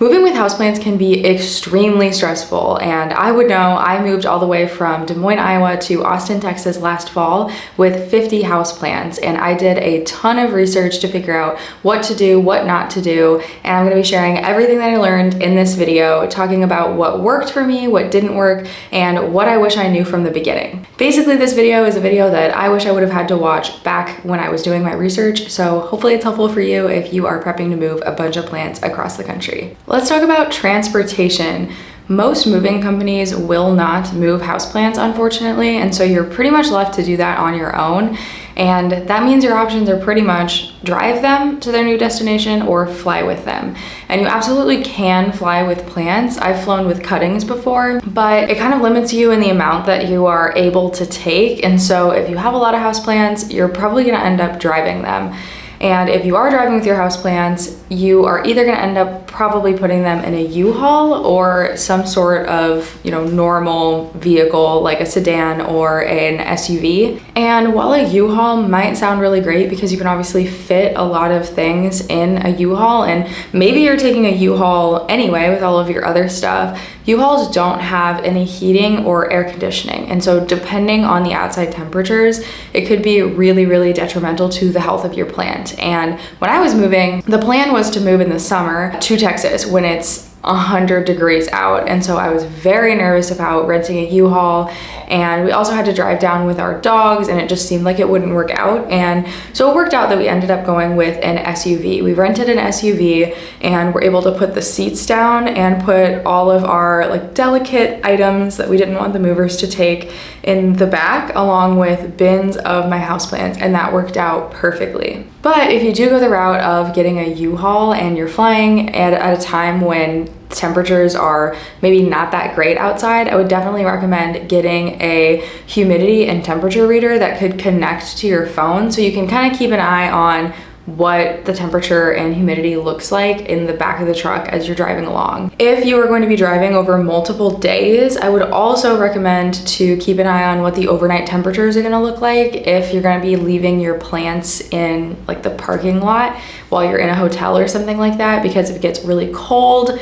Moving with houseplants can be extremely stressful, and I would know. I moved all the way from Des Moines, Iowa to Austin, Texas last fall with 50 houseplants, and I did a ton of research to figure out what to do, what not to do, and I'm going to be sharing everything that I learned in this video, talking about what worked for me, what didn't work, and what I wish I knew from the beginning. Basically, this video is a video that I wish I would have had to watch back when I was doing my research, so hopefully it's helpful for you if you are prepping to move a bunch of plants across the country. Let's talk about transportation. Most moving companies will not move houseplants, unfortunately, and so you're pretty much left to do that on your own. And that means your options are pretty much drive them to their new destination or fly with them. And you absolutely can fly with plants. I've flown with cuttings before, but it kind of limits you in the amount that you are able to take. And so if you have a lot of houseplants, you're probably gonna end up driving them. And if you are driving with your houseplants, you are either going to end up probably putting them in a U-Haul or some sort of, normal vehicle like a sedan or an SUV. And while a U-Haul might sound really great because you can obviously fit a lot of things in a U-Haul, and maybe you're taking a U-Haul anyway with all of your other stuff, U-Hauls don't have any heating or air conditioning. And so depending on the outside temperatures, it could be really, really detrimental to the health of your plant. And when I was moving, the plan was to move in the summer to Texas when it's 100 degrees out, and so I was very nervous about renting a U-Haul, and we also had to drive down with our dogs, and it just seemed like it wouldn't work out. And so it worked out that we ended up going with an SUV. We rented an SUV and were able to put the seats down and put all of our delicate items that we didn't want the movers to take in the back, along with bins of my houseplants, and that worked out perfectly. But if you do go the route of getting a U-Haul and you're flying at a time when temperatures are maybe not that great outside, I would definitely recommend getting a humidity and temperature reader that could connect to your phone, so you can kind of keep an eye on what the temperature and humidity looks like in the back of the truck as you're driving along. If you are going to be driving over multiple days, I would also recommend to keep an eye on what the overnight temperatures are going to look like if you're going to be leaving your plants in the parking lot while you're in a hotel or something like that, because if it gets really cold,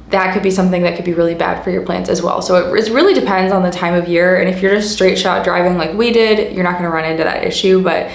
that could be something that could be really bad for your plants as well. So it really depends on the time of year, and if you're just straight shot driving like we did, you're not going to run into that issue. But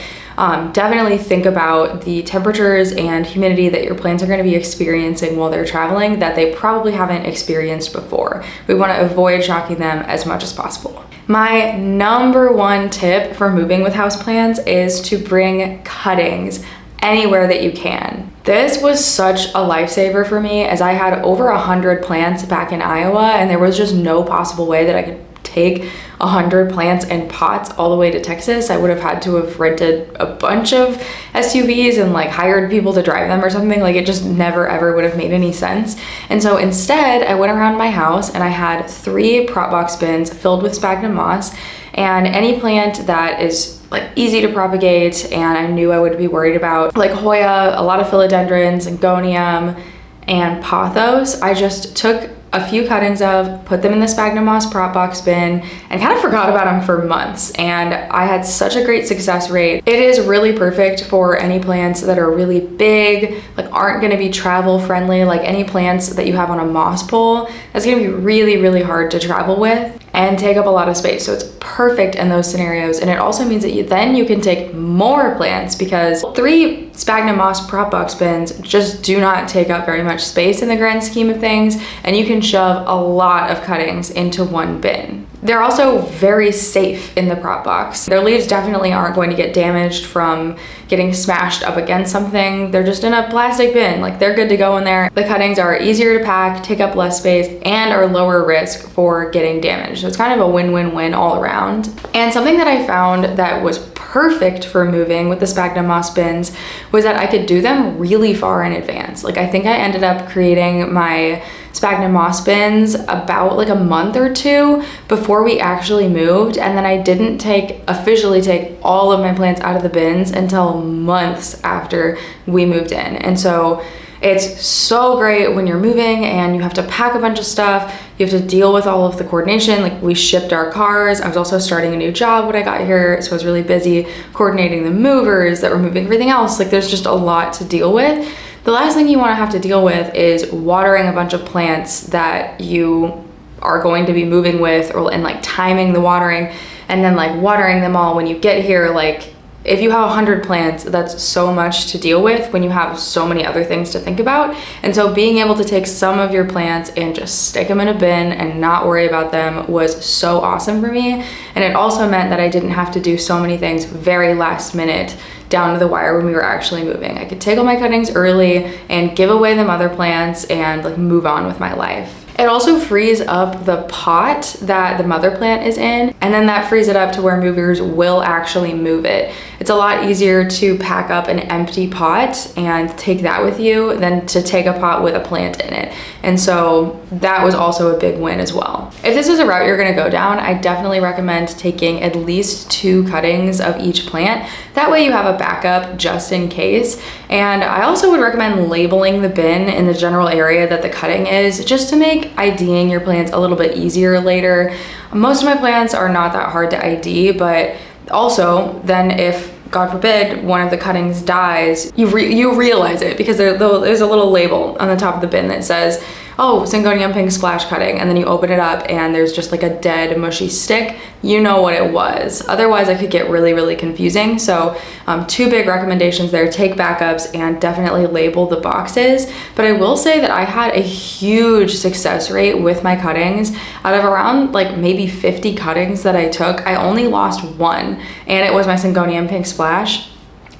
definitely think about the temperatures and humidity that your plants are going to be experiencing while they're traveling that they probably haven't experienced before. We want to avoid shocking them as much as possible. My number one tip for moving with houseplants is to bring cuttings anywhere that you can. This was such a lifesaver for me, as I had over 100 plants back in Iowa, and there was just no possible way that I could take 100 plants in pots all the way to Texas. I would have had to have rented a bunch of SUVs and hired people to drive them or something. It just never ever would have made any sense. And so instead, I went around my house and I had 3 prop box bins filled with sphagnum moss, and any plant that is easy to propagate and I knew I would be worried about, like Hoya, a lot of philodendrons, and gonium, and pothos, I just took a few cuttings of, put them in the sphagnum moss prop box bin, and kind of forgot about them for months. And I had such a great success rate. It is really perfect for any plants that are really big, aren't going to be travel friendly, any plants that you have on a moss pole. That's going to be really, really hard to travel with and take up a lot of space. So it's perfect in those scenarios. And it also means that you can take more plants, because 3 sphagnum moss prop box bins just do not take up very much space in the grand scheme of things, and you can shove a lot of cuttings into one bin. They're also very safe in the prop box. Their leaves definitely aren't going to get damaged from getting smashed up against something. They're just in a plastic bin. They're good to go in there. The cuttings are easier to pack, take up less space, and are lower risk for getting damaged. So it's kind of a win-win-win all around. And something that I found that was perfect for moving with the sphagnum moss bins was that I could do them really far in advance. I think I ended up creating my sphagnum moss bins about a month or 2 before we actually moved, and then I didn't officially take all of my plants out of the bins until months after we moved in. And so it's so great when you're moving and you have to pack a bunch of stuff, you have to deal with all of the coordination. We shipped our cars. I was also starting a new job when I got here, so I was really busy coordinating the movers that were moving everything else. There's just a lot to deal with, The last thing you want to have to deal with is watering a bunch of plants that you are going to be moving with, and like timing the watering and then like watering them all when you get here. Like if you have 100 plants, that's so much to deal with when you have so many other things to think about. And so being able to take some of your plants and just stick them in a bin and not worry about them was so awesome for me. And it also meant that I didn't have to do so many things very last minute down to the wire when we were actually moving. I could take all my cuttings early and give away the mother plants and like move on with my life. It also frees up the pot that the mother plant is in, and then that frees it up to where movers will actually move it. It's a lot easier to pack up an empty pot and take that with you than to take a pot with a plant in it. And so that was also a big win as well. If this is a route you're gonna go down, I definitely recommend taking at least 2 cuttings of each plant. That way you have a backup just in case. And I also would recommend labeling the bin in the general area that the cutting is, just to make IDing your plants a little bit easier later. Most of my plants are not that hard to ID, but also then if God forbid one of the cuttings dies, you realize it, because there's a little label on the top of the bin that says, oh, Syngonium pink splash cutting, and then you open it up and there's just like a dead mushy stick. You know what it was. Otherwise it could get really, really confusing. So 2 big recommendations there: take backups and definitely label the boxes. But I will say that I had a huge success rate with my cuttings. Out of around like maybe 50 cuttings that I took, I only lost 1, and it was my Syngonium pink splash.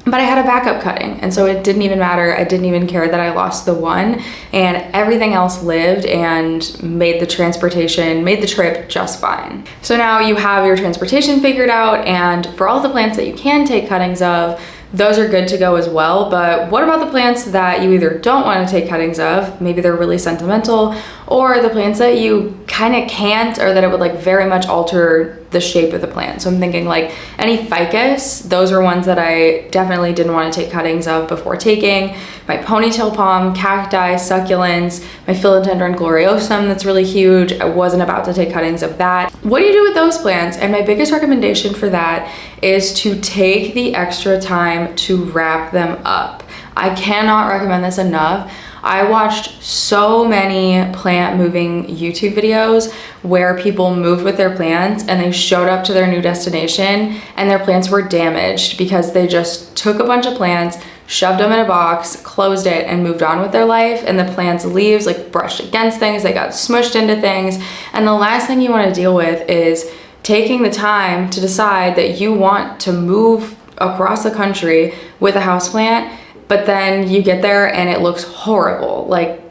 But I had a backup cutting, and so it didn't even matter. I didn't even care that I lost the 1, and everything else lived and made the trip just fine. So now you have your transportation figured out, and for all the plants that you can take cuttings of, those are good to go as well. But what about the plants that you either don't want to take cuttings of, maybe they're really sentimental, or the plants that you kind of can't, or that it would like very much alter the shape of the plant? So I'm thinking like any ficus, those are ones that I definitely didn't want to take cuttings of before taking. My ponytail palm, cacti, succulents, my philodendron gloriosum that's really huge, I wasn't about to take cuttings of that. What do you do with those plants? And my biggest recommendation for that is to take the extra time to wrap them up. I cannot recommend this enough. I watched so many plant moving YouTube videos where people moved with their plants and they showed up to their new destination and their plants were damaged because they just took a bunch of plants, shoved them in a box, closed it, and moved on with their life. And the plant's leaves like brushed against things, they got smushed into things. And the last thing you want to deal with is taking the time to decide that you want to move across the country with a houseplant, but then you get there and it looks horrible. Like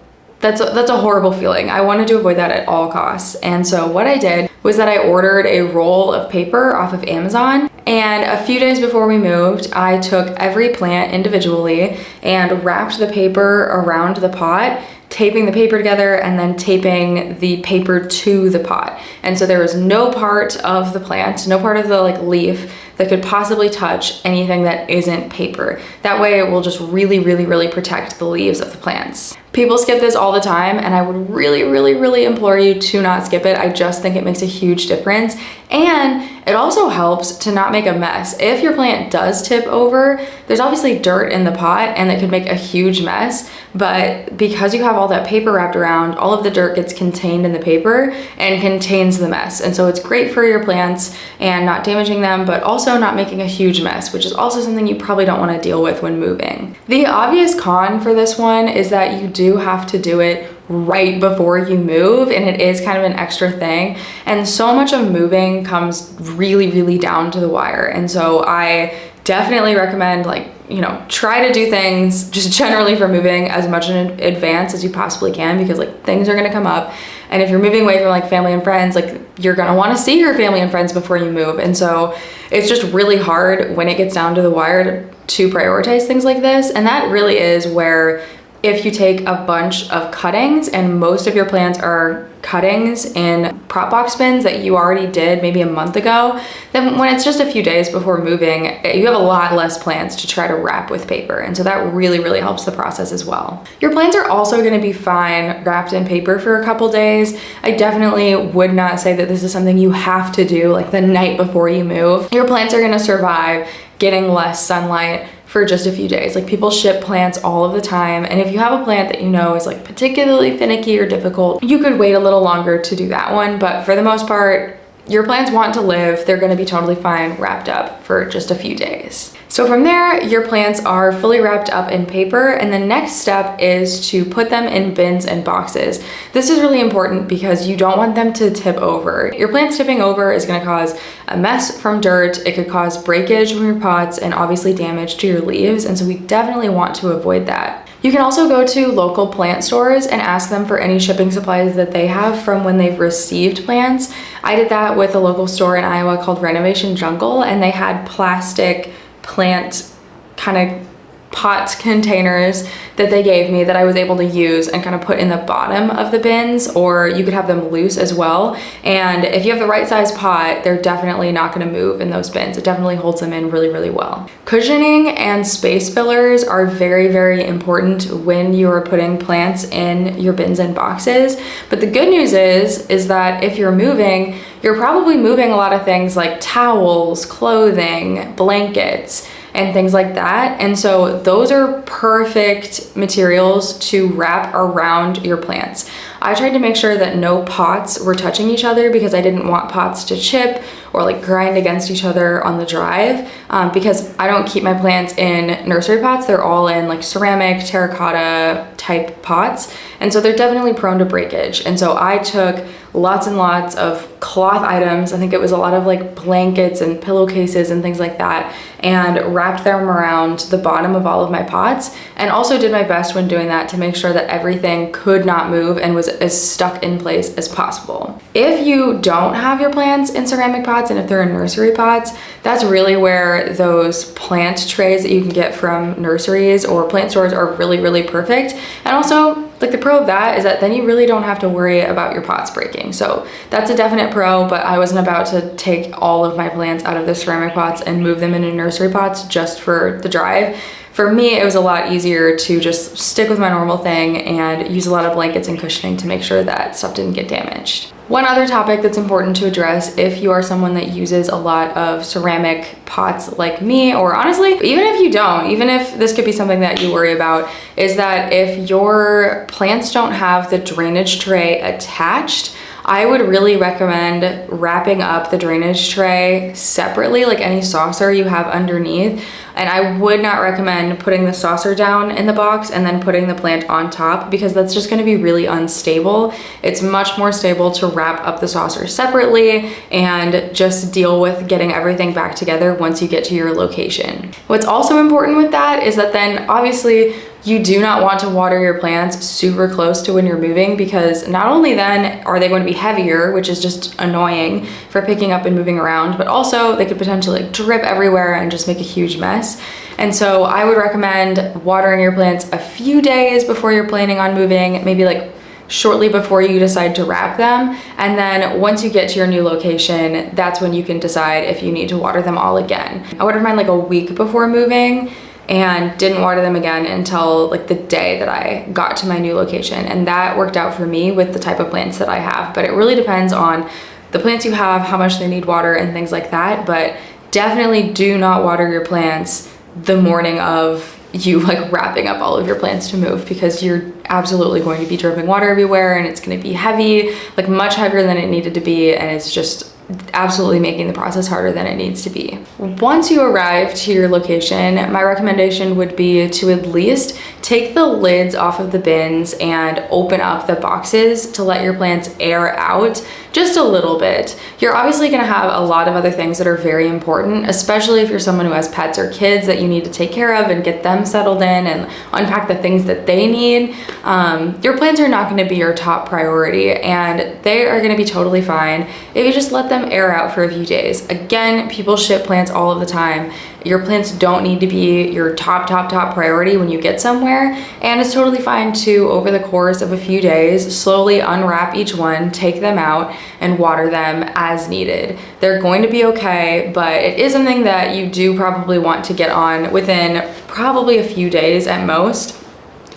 that's a horrible feeling. I wanted to avoid that at all costs. And so what I did was that I ordered a roll of paper off of Amazon. And a few days before we moved, I took every plant individually and wrapped the paper around the pot, taping the paper together and then taping the paper to the pot. And so there was no part of the plant, no part of the like leaf that could possibly touch anything that isn't paper. That way it will just really, really, really protect the leaves of the plants. People skip this all the time, and I would really, really, really implore you to not skip it. I just think it makes a huge difference. And it also helps to not make a mess. If your plant does tip over, there's obviously dirt in the pot and it could make a huge mess, but because you have all that paper wrapped around, all of the dirt gets contained in the paper and contains the mess. And so it's great for your plants and not damaging them, but also not making a huge mess, which is also something you probably don't want to deal with when moving. The obvious con for this one is that you do have to do it right before you move, and it is kind of an extra thing. And so much of moving comes really, really down to the wire. And so I definitely recommend, like, you know, try to do things just generally for moving as much in advance as you possibly can, because like things are going to come up. And if you're moving away from like family and friends, like you're going to want to see your family and friends before you move. And so it's just really hard when it gets down to the wire to prioritize things like this. And that really is where, if you take a bunch of cuttings and most of your plants are cuttings in prop box bins that you already did maybe a month ago, then when it's just a few days before moving, you have a lot less plants to try to wrap with paper. And so that really, really helps the process as well. Your plants are also going to be fine wrapped in paper for a couple days. I definitely would not say that this is something you have to do like the night before you move. Your plants are going to survive getting less sunlight for just a few days. Like, people ship plants all of the time, and if you have a plant that you know is like particularly finicky or difficult, you could wait a little longer to do that one. But for the most part, your plants want to live. They're gonna be totally fine wrapped up for just a few days. So from there, your plants are fully wrapped up in paper, and the next step is to put them in bins and boxes. This is really important because you don't want them to tip over. Your plants tipping over is gonna cause a mess from dirt. It could cause breakage from your pots and obviously damage to your leaves, and so we definitely want to avoid that. You can also go to local plant stores and ask them for any shipping supplies that they have from when they've received plants. I did that with a local store in Iowa called Renovation Jungle, and they had plastic plant kind of pot containers that they gave me that I was able to use and kind of put in the bottom of the bins, or you could have them loose as well. And if you have the right size pot, they're definitely not going to move in those bins. It definitely holds them in really, really well. Cushioning and space fillers are very, very important when you're putting plants in your bins and boxes. But the good news is that if you're moving, you're probably moving a lot of things like towels, clothing, blankets, and things like that. And so those are perfect materials to wrap around your plants. I tried to make sure that no pots were touching each other because I didn't want pots to chip or like grind against each other on the drive, because I don't keep my plants in nursery pots. They're all in like ceramic, terracotta type pots. And so they're definitely prone to breakage. And so I took lots and lots of cloth items. I think it was a lot of like blankets and pillowcases and things like that, and wrapped them around the bottom of all of my pots, and also did my best when doing that to make sure that everything could not move and was as stuck in place as possible. If you don't have your plants in ceramic pots and if they're in nursery pots, that's really where those plant trays that you can get from nurseries or plant stores are really, really perfect. And also, like, the pro of that is that then you really don't have to worry about your pots breaking. So that's a definite pro, but I wasn't about to take all of my plants out of the ceramic pots and move them into nursery pots just for the drive. For me, it was a lot easier to just stick with my normal thing and use a lot of blankets and cushioning to make sure that stuff didn't get damaged. One other topic that's important to address if you are someone that uses a lot of ceramic pots like me, or honestly, even if you don't, even if this could be something that you worry about, is that if your plants don't have the drainage tray attached, I would really recommend wrapping up the drainage tray separately, like any saucer you have underneath. And I would not recommend putting the saucer down in the box and then putting the plant on top, because that's just going to be really unstable. It's much more stable to wrap up the saucer separately and just deal with getting everything back together once you get to your location. What's also important with that is that then obviously you do not want to water your plants super close to when you're moving, because not only then are they going to be heavier, which is just annoying for picking up and moving around, but also they could potentially like drip everywhere and just make a huge mess. And so I would recommend watering your plants a few days before you're planning on moving, maybe like shortly before you decide to wrap them. And then once you get to your new location, that's when you can decide if you need to water them all again. I watered mine like a week before moving and didn't water them again until like the day that I got to my new location. And that worked out for me with the type of plants that I have. But it really depends on the plants you have, how much they need water and things like that. But definitely do not water your plants the morning of you like wrapping up all of your plants to move, because you're absolutely going to be dripping water everywhere and it's going to be heavy, like much heavier than it needed to be, and it's just absolutely making the process harder than it needs to be. Once you arrive to your location, my recommendation would be to at least take the lids off of the bins and open up the boxes to let your plants air out just a little bit. You're obviously going to have a lot of other things that are very important, especially if you're someone who has pets or kids that you need to take care of and get them settled in and unpack the things that they need. Your plants are not going to be your top priority, and they are going to be totally fine if you just let them air out for a few days. Again, people ship plants all of the time. Your plants don't need to be your top priority when you get somewhere, and it's totally fine to, over the course of a few days, slowly unwrap each one, take them out, and water them as needed. They're going to be okay, but it is something that you do probably want to get on within probably a few days at most.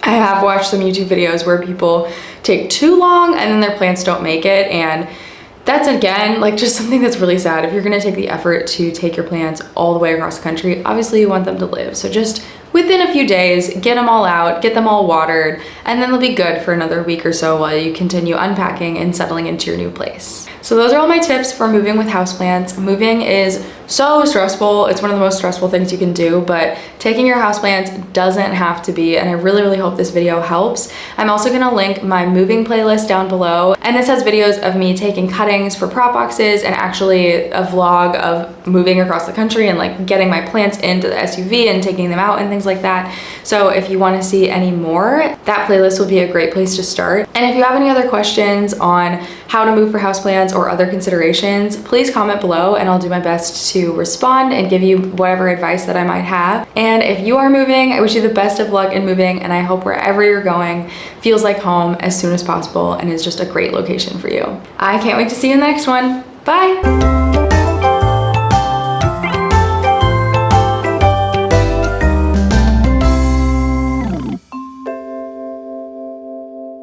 I have watched some YouTube videos where people take too long and then their plants don't make it, and that's again, like just something that's really sad. If you're gonna take the effort to take your plants all the way across the country, obviously you want them to live. So just within a few days, get them all out, get them all watered, and then they'll be good for another week or so while you continue unpacking and settling into your new place. So those are all my tips for moving with houseplants. Moving is so stressful. It's one of the most stressful things you can do, but taking your houseplants doesn't have to be, and I really, really hope this video helps. I'm also gonna link my moving playlist down below, and this has videos of me taking cuttings for prop boxes and actually a vlog of moving across the country and like getting my plants into the SUV and taking them out and things like that. So if you wanna see any more, that playlist will be a great place to start. And if you have any other questions on how to move for houseplants or other considerations, please comment below and I'll do my best to respond and give you whatever advice that I might have. And if you are moving, I wish you the best of luck in moving, and I hope wherever you're going feels like home as soon as possible and is just a great location for you. I can't wait to see you in the next one. Bye!